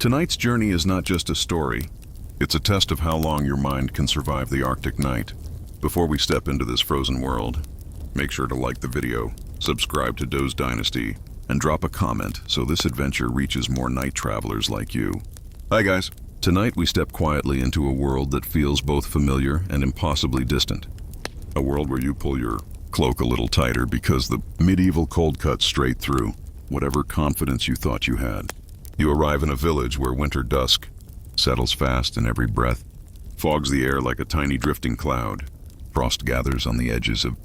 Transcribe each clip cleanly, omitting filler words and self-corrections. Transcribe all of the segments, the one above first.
Tonight's journey is not just a story, it's a test of how long your mind can survive the Arctic night. Before we step into this frozen world, make sure to like the video, subscribe to Doe's Dynasty, and drop a comment so this adventure reaches more night travelers like you. Hi guys! Tonight we step quietly into a world that feels both familiar and impossibly distant. A world where you pull your cloak a little tighter because the medieval cold cuts straight through whatever confidence you thought you had. You arrive in a village where winter dusk settles fast in every breath, fogs the air like a tiny drifting cloud. Frost gathers on the edges of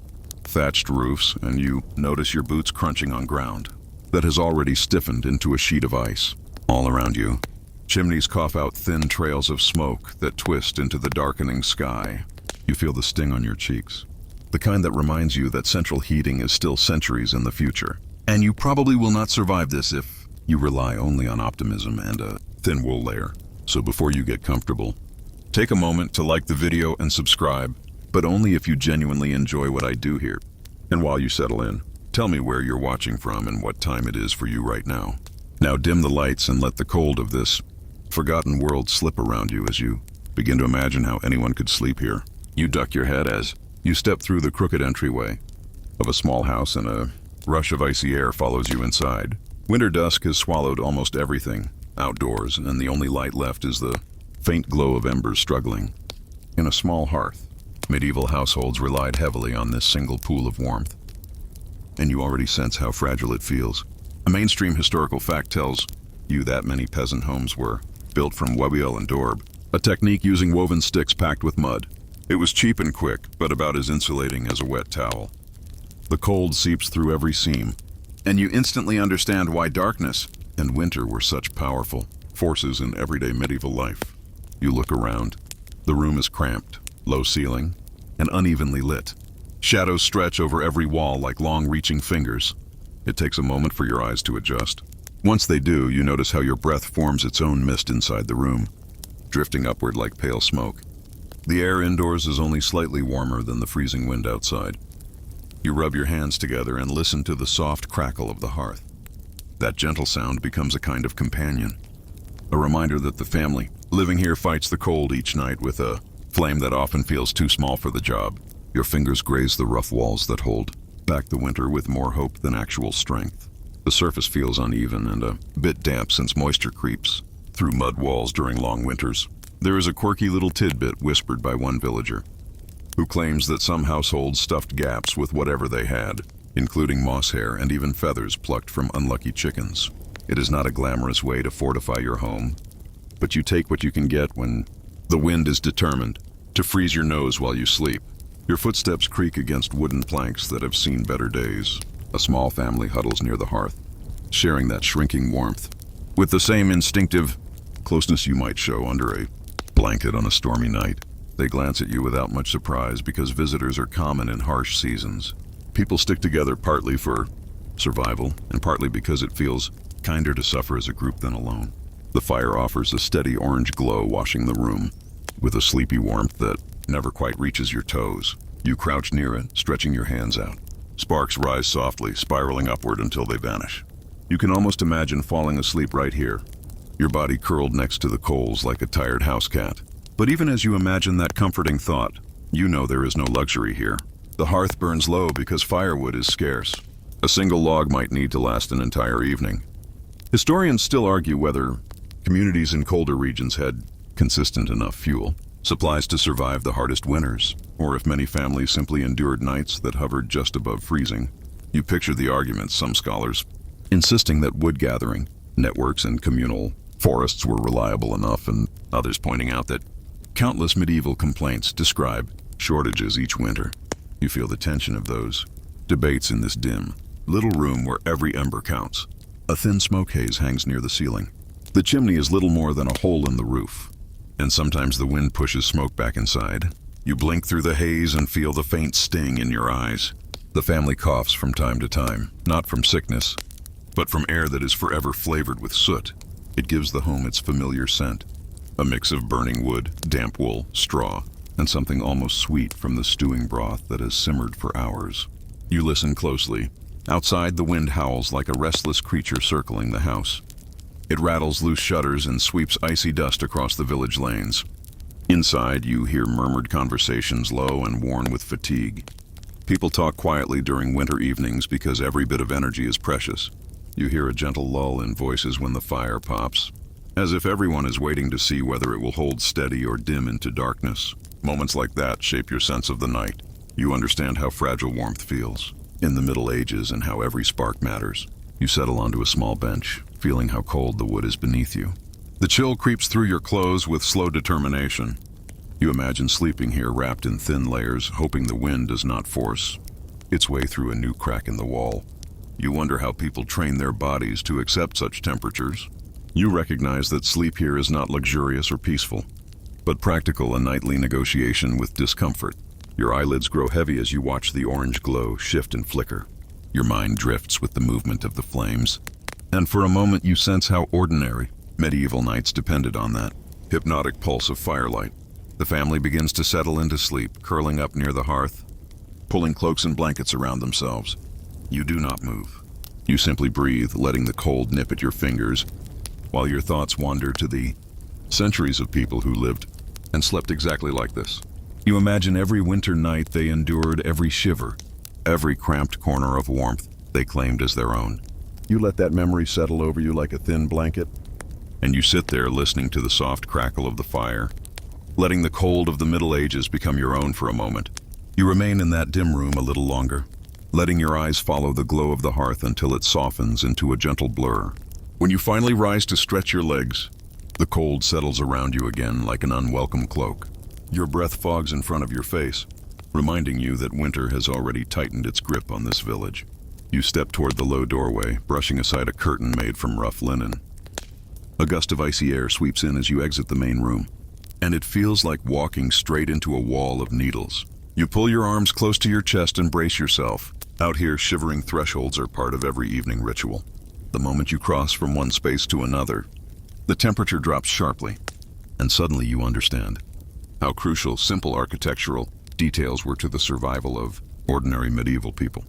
thatched roofs, and you notice your boots crunching on ground that has already stiffened into a sheet of ice. All around you, chimneys cough out thin trails of smoke that twist into the darkening sky. You feel the sting on your cheeks, the kind that reminds you that central heating is still centuries in the future. And you probably will not survive this if you rely only on optimism and a thin wool layer. So before you get comfortable, take a moment to like the video and subscribe, but only if you genuinely enjoy what I do here. And while you settle in, tell me where you're watching from and what time it is for you right now. Now dim the lights and let the cold of this forgotten world slip around you as you begin to imagine how anyone could sleep here. You duck your head as you step through the crooked entryway of a small house, and a rush of icy air follows you inside. Winter dusk has swallowed almost everything outdoors, and the only light left is the faint glow of embers struggling in a small hearth. Medieval households relied heavily on this single pool of warmth, and you already sense how fragile it feels. A mainstream historical fact tells you that many peasant homes were built from webiel and daub, a technique using woven sticks packed with mud. It was cheap and quick, but about as insulating as a wet towel. The cold seeps through every seam, and you instantly understand why darkness and winter were such powerful forces in everyday medieval life. You look around. The room is cramped, low ceiling, and unevenly lit. Shadows stretch over every wall like long-reaching fingers. It takes a moment for your eyes to adjust. Once they do, you notice how your breath forms its own mist inside the room, drifting upward like pale smoke. The air indoors is only slightly warmer than the freezing wind outside. You rub your hands together and listen to the soft crackle of the hearth. That gentle sound becomes a kind of companion, a reminder that the family living here fights the cold each night with a flame that often feels too small for the job. Your fingers graze the rough walls that hold back the winter with more hope than actual strength. The surface feels uneven and a bit damp since moisture creeps through mud walls during long winters. There is a quirky little tidbit whispered by one villager, who claims that some households stuffed gaps with whatever they had, including moss hair and even feathers plucked from unlucky chickens. It is not a glamorous way to fortify your home, but you take what you can get when the wind is determined to freeze your nose while you sleep. Your footsteps creak against wooden planks that have seen better days. A small family huddles near the hearth, sharing that shrinking warmth with the same instinctive closeness you might show under a blanket on a stormy night. They glance at you without much surprise because visitors are common in harsh seasons. People stick together partly for survival and partly because it feels kinder to suffer as a group than alone. The fire offers a steady orange glow washing the room with a sleepy warmth that never quite reaches your toes. You crouch near it, stretching your hands out. Sparks rise softly, spiraling upward until they vanish. You can almost imagine falling asleep right here, your body curled next to the coals like a tired house cat. But even as you imagine that comforting thought, you know there is no luxury here. The hearth burns low because firewood is scarce. A single log might need to last an entire evening. Historians still argue whether communities in colder regions had consistent enough fuel supplies to survive the hardest winters, or if many families simply endured nights that hovered just above freezing. You picture the arguments, some scholars insisting that wood gathering networks and communal forests were reliable enough, and others pointing out that countless medieval complaints describe shortages each winter. You feel the tension of those debates in this dim, little room where every ember counts. A thin smoke haze hangs near the ceiling. The chimney is little more than a hole in the roof, and sometimes the wind pushes smoke back inside. You blink through the haze and feel the faint sting in your eyes. The family coughs from time to time, not from sickness, but from air that is forever flavored with soot. It gives the home its familiar scent, a mix of burning wood, damp wool, straw, and something almost sweet from the stewing broth that has simmered for hours. You listen closely. Outside, the wind howls like a restless creature circling the house. It rattles loose shutters and sweeps icy dust across the village lanes. Inside, you hear murmured conversations, low and worn with fatigue. People talk quietly during winter evenings because every bit of energy is precious. You hear a gentle lull in voices when the fire pops, as if everyone is waiting to see whether it will hold steady or dim into darkness. Moments like that shape your sense of the night. You understand how fragile warmth feels in the Middle Ages and how every spark matters. You settle onto a small bench, feeling how cold the wood is beneath you. The chill creeps through your clothes with slow determination. You imagine sleeping here wrapped in thin layers, hoping the wind does not force its way through a new crack in the wall. You wonder how people train their bodies to accept such temperatures. You recognize that sleep here is not luxurious or peaceful, but practical, a nightly negotiation with discomfort. Your eyelids grow heavy as you watch the orange glow shift and flicker. Your mind drifts with the movement of the flames, and for a moment you sense how ordinary medieval nights depended on that hypnotic pulse of firelight. The family begins to settle into sleep, curling up near the hearth, pulling cloaks and blankets around themselves. You do not move. You simply breathe, letting the cold nip at your fingers, while your thoughts wander to the centuries of people who lived and slept exactly like this. You imagine every winter night they endured, every shiver, every cramped corner of warmth they claimed as their own. You let that memory settle over you like a thin blanket, and you sit there listening to the soft crackle of the fire, letting the cold of the Middle Ages become your own for a moment. You remain in that dim room a little longer, letting your eyes follow the glow of the hearth until it softens into a gentle blur. When you finally rise to stretch your legs, the cold settles around you again like an unwelcome cloak. Your breath fogs in front of your face, reminding you that winter has already tightened its grip on this village. You step toward the low doorway, brushing aside a curtain made from rough linen. A gust of icy air sweeps in as you exit the main room, and it feels like walking straight into a wall of needles. You pull your arms close to your chest and brace yourself. Out here, shivering thresholds are part of every evening ritual. The moment you cross from one space to another, the temperature drops sharply, and suddenly you understand how crucial simple architectural details were to the survival of ordinary medieval people.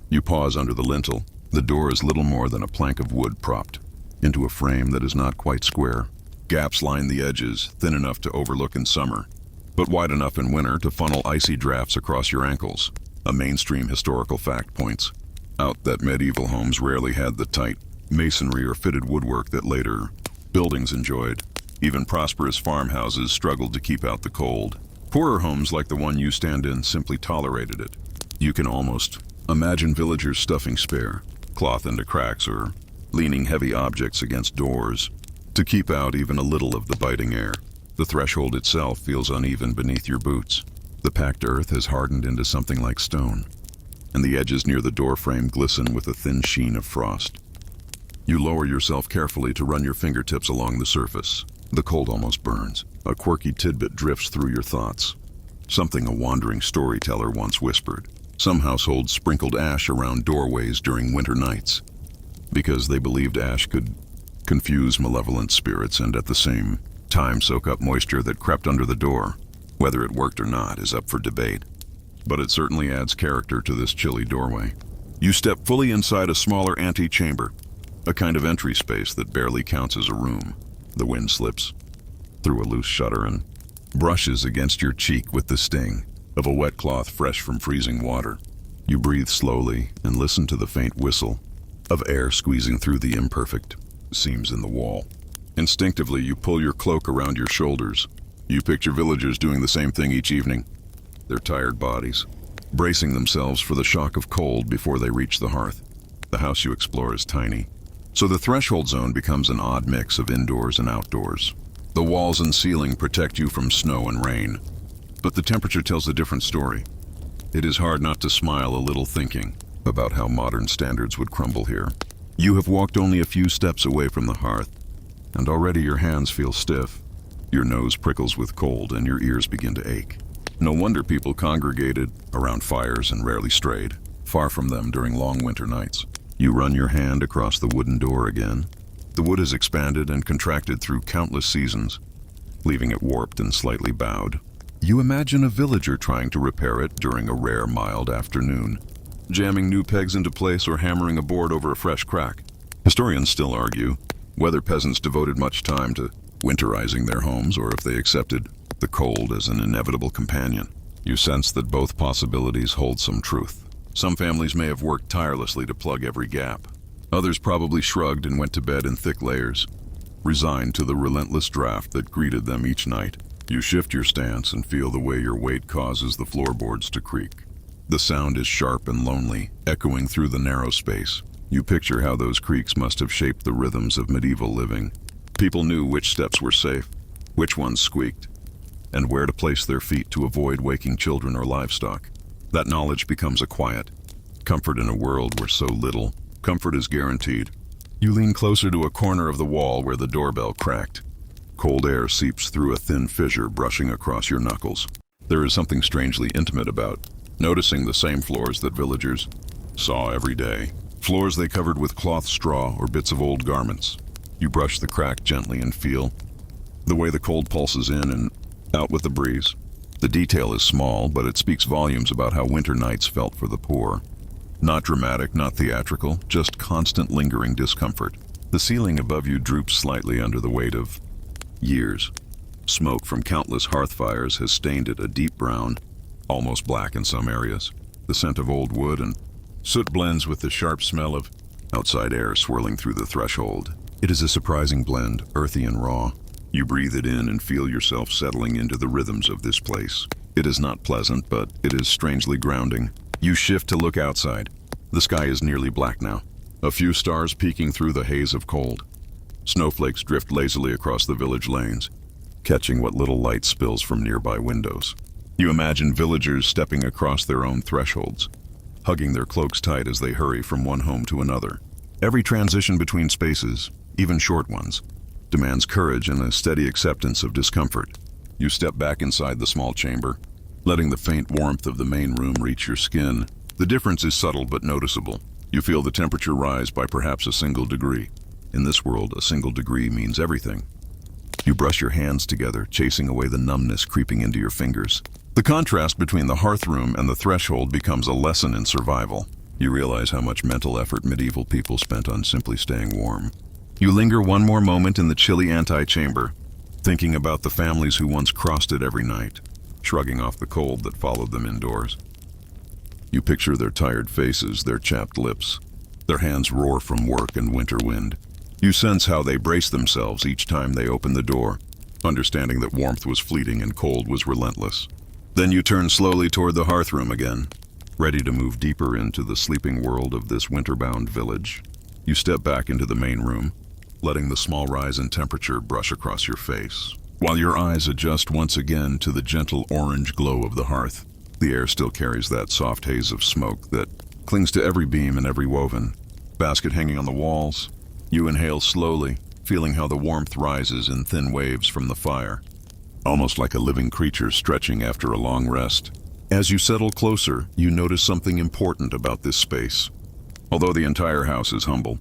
You pause under the lintel. The door is little more than a plank of wood propped into a frame that is not quite square. Gaps line the edges, thin enough to overlook in summer, but wide enough in winter to funnel icy drafts across your ankles. A mainstream historical fact points out that medieval homes rarely had the tight masonry or fitted woodwork that later buildings enjoyed. Even prosperous farmhouses struggled to keep out the cold. Poorer homes like the one you stand in simply tolerated it. You can almost imagine villagers stuffing spare cloth into cracks or leaning heavy objects against doors to keep out even a little of the biting air. The threshold itself feels uneven beneath your boots. The packed earth has hardened into something like stone, and the edges near the doorframe glisten with a thin sheen of frost. You lower yourself carefully to run your fingertips along the surface. The cold almost burns. A quirky tidbit drifts through your thoughts. Something a wandering storyteller once whispered. Some households sprinkled ash around doorways during winter nights, because they believed ash could confuse malevolent spirits and at the same time soak up moisture that crept under the door. Whether it worked or not is up for debate, but it certainly adds character to this chilly doorway. You step fully inside a smaller antechamber, a kind of entry space that barely counts as a room. The wind slips through a loose shutter and brushes against your cheek with the sting of a wet cloth fresh from freezing water. You breathe slowly and listen to the faint whistle of air squeezing through the imperfect seams in the wall. Instinctively, you pull your cloak around your shoulders. You picture villagers doing the same thing each evening, their tired bodies bracing themselves for the shock of cold before they reach the hearth. The house you explore is tiny, so the threshold zone becomes an odd mix of indoors and outdoors. The walls and ceiling protect you from snow and rain, but the temperature tells a different story. It is hard not to smile a little thinking about how modern standards would crumble here. You have walked only a few steps away from the hearth, and already your hands feel stiff. Your nose prickles with cold and your ears begin to ache. No wonder people congregated around fires and rarely strayed far from them during long winter nights. You run your hand across the wooden door again. The wood has expanded and contracted through countless seasons, leaving it warped and slightly bowed. You imagine a villager trying to repair it during a rare mild afternoon, jamming new pegs into place or hammering a board over a fresh crack. Historians still argue whether peasants devoted much time to winterizing their homes or if they accepted the cold as an inevitable companion. You sense that both possibilities hold some truth. Some families may have worked tirelessly to plug every gap. Others probably shrugged and went to bed in thick layers, resigned to the relentless draft that greeted them each night. You shift your stance and feel the way your weight causes the floorboards to creak. The sound is sharp and lonely, echoing through the narrow space. You picture how those creaks must have shaped the rhythms of medieval living. People knew which steps were safe, which ones squeaked, and where to place their feet to avoid waking children or livestock. That knowledge becomes a quiet comfort in a world where so little comfort is guaranteed. You lean closer to a corner of the wall where the doorbell cracked. Cold air seeps through a thin fissure, brushing across your knuckles. There is something strangely intimate about noticing the same floors that villagers saw every day. Floors they covered with cloth, straw, or bits of old garments. You brush the crack gently and feel the way the cold pulses in and out with the breeze. The detail is small, but it speaks volumes about how winter nights felt for the poor. Not dramatic, not theatrical, just constant lingering discomfort. The ceiling above you droops slightly under the weight of years. Smoke from countless hearth fires has stained it a deep brown, almost black in some areas. The scent of old wood and soot blends with the sharp smell of outside air swirling through the threshold. It is a surprising blend, earthy and raw. You breathe it in and feel yourself settling into the rhythms of this place. It is not pleasant, but it is strangely grounding. You shift to look outside. The sky is nearly black now, a few stars peeking through the haze of cold. Snowflakes drift lazily across the village lanes, catching what little light spills from nearby windows. You imagine villagers stepping across their own thresholds, hugging their cloaks tight as they hurry from one home to another. Every transition between spaces, even short ones, demands courage and a steady acceptance of discomfort. You step back inside the small chamber, letting the faint warmth of the main room reach your skin. The difference is subtle but noticeable. You feel the temperature rise by perhaps a single degree. In this world, a single degree means everything. You brush your hands together, chasing away the numbness creeping into your fingers. The contrast between the hearth room and the threshold becomes a lesson in survival. You realize how much mental effort medieval people spent on simply staying warm. You linger one more moment in the chilly antechamber, thinking about the families who once crossed it every night, shrugging off the cold that followed them indoors. You picture their tired faces, their chapped lips. Their hands roar from work and winter wind. You sense how they brace themselves each time they open the door, understanding that warmth was fleeting and cold was relentless. Then you turn slowly toward the hearth room again, ready to move deeper into the sleeping world of this winter-bound village. You step back into the main room, letting the small rise in temperature brush across your face, while your eyes adjust once again to the gentle orange glow of the hearth. The air still carries that soft haze of smoke that clings to every beam and every woven basket hanging on the walls. You inhale slowly, feeling how the warmth rises in thin waves from the fire, almost like a living creature stretching after a long rest. As you settle closer, you notice something important about this space. Although the entire house is humble,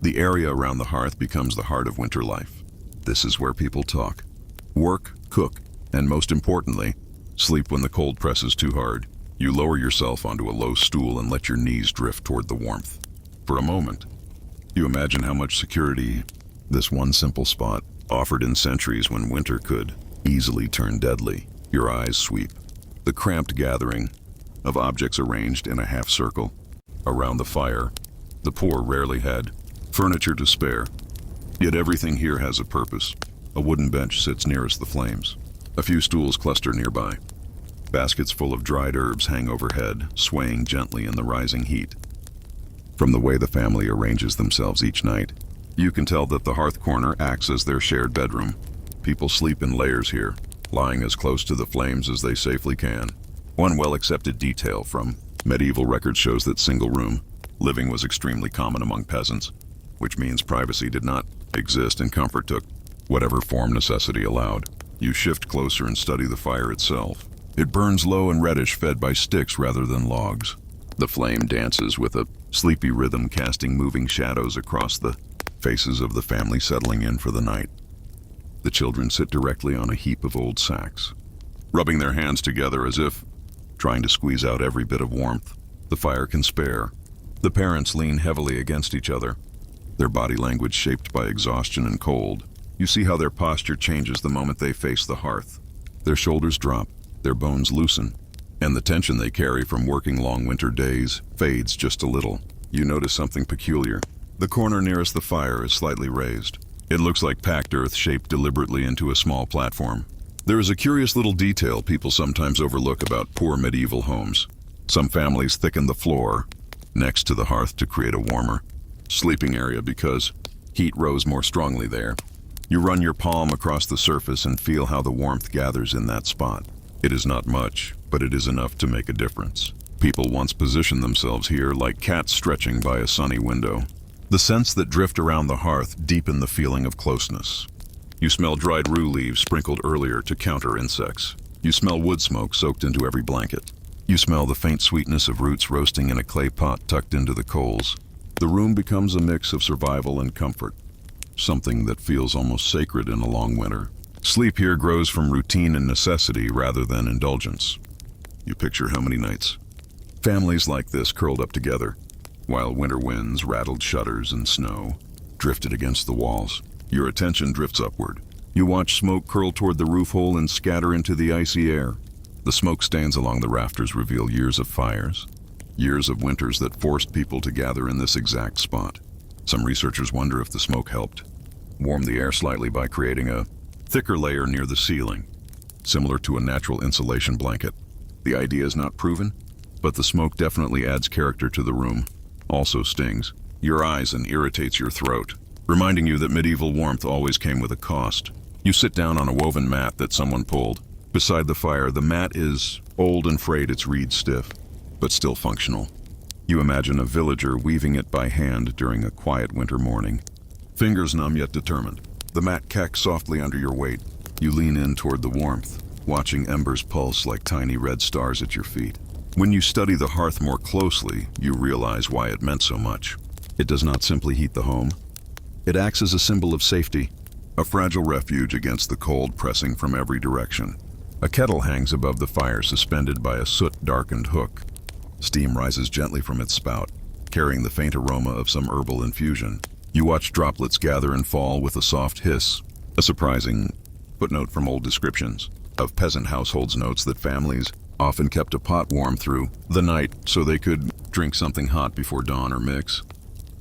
the area around the hearth becomes the heart of winter life. This is where people talk, work, cook, and most importantly, sleep when the cold presses too hard. You lower yourself onto a low stool and let your knees drift toward the warmth. For a moment, you imagine how much security this one simple spot offered in centuries when winter could easily turn deadly. Your eyes sweep the cramped gathering of objects arranged in a half circle around the fire. The poor rarely had furniture to spare, yet everything here has a purpose. A wooden bench sits nearest the flames. A few stools cluster nearby. Baskets full of dried herbs hang overhead, swaying gently in the rising heat. From the way the family arranges themselves each night, you can tell that the hearth corner acts as their shared bedroom. People sleep in layers here, lying as close to the flames as they safely can. One well-accepted detail from medieval records shows that single-room living was extremely common among peasants, which means privacy did not exist and comfort took whatever form necessity allowed. You shift closer and study the fire itself. It burns low and reddish, fed by sticks rather than logs. The flame dances with a sleepy rhythm, casting moving shadows across the faces of the family settling in for the night. The children sit directly on a heap of old sacks, rubbing their hands together as if trying to squeeze out every bit of warmth the fire can spare. The parents lean heavily against each other, their body language shaped by exhaustion and cold. You see how their posture changes the moment they face the hearth. Their shoulders drop, their bones loosen, and the tension they carry from working long winter days fades just a little. You notice something peculiar. The corner nearest the fire is slightly raised. It looks like packed earth shaped deliberately into a small platform. There is a curious little detail people sometimes overlook about poor medieval homes. Some families thicken the floor next to the hearth to create a warmer sleeping area because heat rose more strongly there. You run your palm across the surface and feel how the warmth gathers in that spot. It is not much, but it is enough to make a difference. People once positioned themselves here like cats stretching by a sunny window. The scents that drift around the hearth deepen the feeling of closeness. You smell dried rue leaves sprinkled earlier to counter insects. You smell wood smoke soaked into every blanket. You smell the faint sweetness of roots roasting in a clay pot tucked into the coals. The room becomes a mix of survival and comfort, something that feels almost sacred in a long winter. Sleep here grows from routine and necessity rather than indulgence. You picture how many nights families like this curled up together, while winter winds rattled shutters and snow drifted against the walls. Your attention drifts upward. You watch smoke curl toward the roof hole and scatter into the icy air. The smoke stains along the rafters reveal years of fires, years of winters that forced people to gather in this exact spot. Some researchers wonder if the smoke helped warm the air slightly by creating a thicker layer near the ceiling, similar to a natural insulation blanket. The idea is not proven, but the smoke definitely adds character to the room. Also stings your eyes and irritates your throat, reminding you that medieval warmth always came with a cost. You sit down on a woven mat that someone pulled. Beside the fire, the mat is old and frayed, its reed stiff, but still functional. You imagine a villager weaving it by hand during a quiet winter morning. Fingers numb yet determined. The mat cacks softly under your weight. You lean in toward the warmth, watching embers pulse like tiny red stars at your feet. When you study the hearth more closely, you realize why it meant so much. It does not simply heat the home. It acts as a symbol of safety, a fragile refuge against the cold pressing from every direction. A kettle hangs above the fire, suspended by a soot-darkened hook. Steam rises gently from its spout, carrying the faint aroma of some herbal infusion. You watch droplets gather and fall with a soft hiss. A surprising footnote from old descriptions of peasant households notes that families often kept a pot warm through the night so they could drink something hot before dawn or mix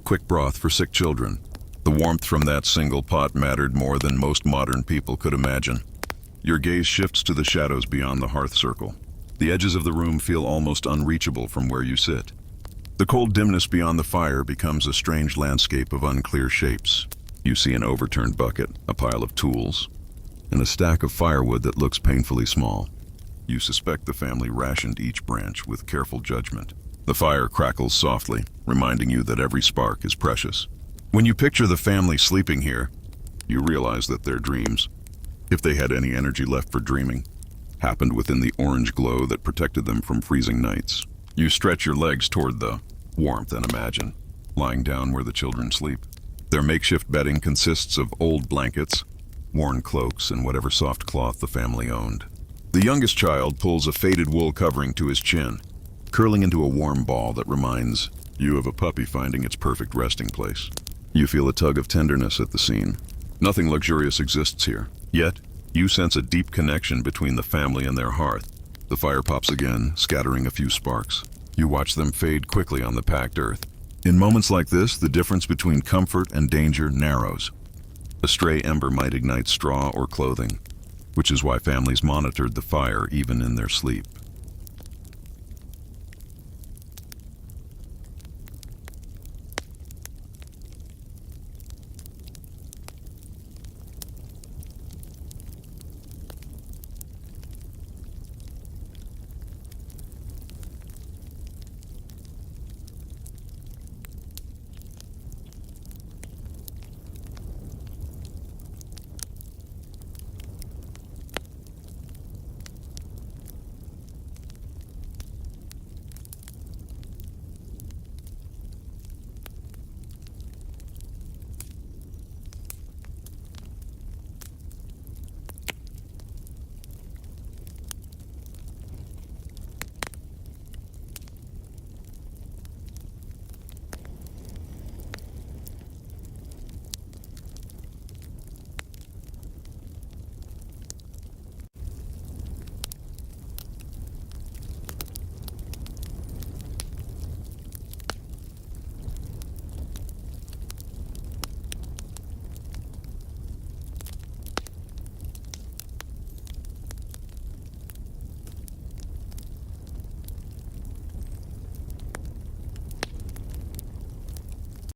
quick broth for sick children. The warmth from that single pot mattered more than most modern people could imagine. Your gaze shifts to the shadows beyond the hearth circle. The edges of the room feel almost unreachable from where you sit. The cold dimness beyond the fire becomes a strange landscape of unclear shapes. You see an overturned bucket, a pile of tools, and a stack of firewood that looks painfully small. You suspect the family rationed each branch with careful judgment. The fire crackles softly, reminding you that every spark is precious. When you picture the family sleeping here, you realize that their dreams, if they had any energy left for dreaming, happened within the orange glow that protected them from freezing nights. You stretch your legs toward the warmth and imagine lying down where the children sleep. Their makeshift bedding consists of old blankets, worn cloaks, and whatever soft cloth the family owned. The youngest child pulls a faded wool covering to his chin, curling into a warm ball that reminds you of a puppy finding its perfect resting place. You feel a tug of tenderness at the scene. Nothing luxurious exists here, yet you sense a deep connection between the family and their hearth. The fire pops again, scattering a few sparks. You watch them fade quickly on the packed earth. In moments like this, the difference between comfort and danger narrows. A stray ember might ignite straw or clothing, which is why families monitored the fire even in their sleep.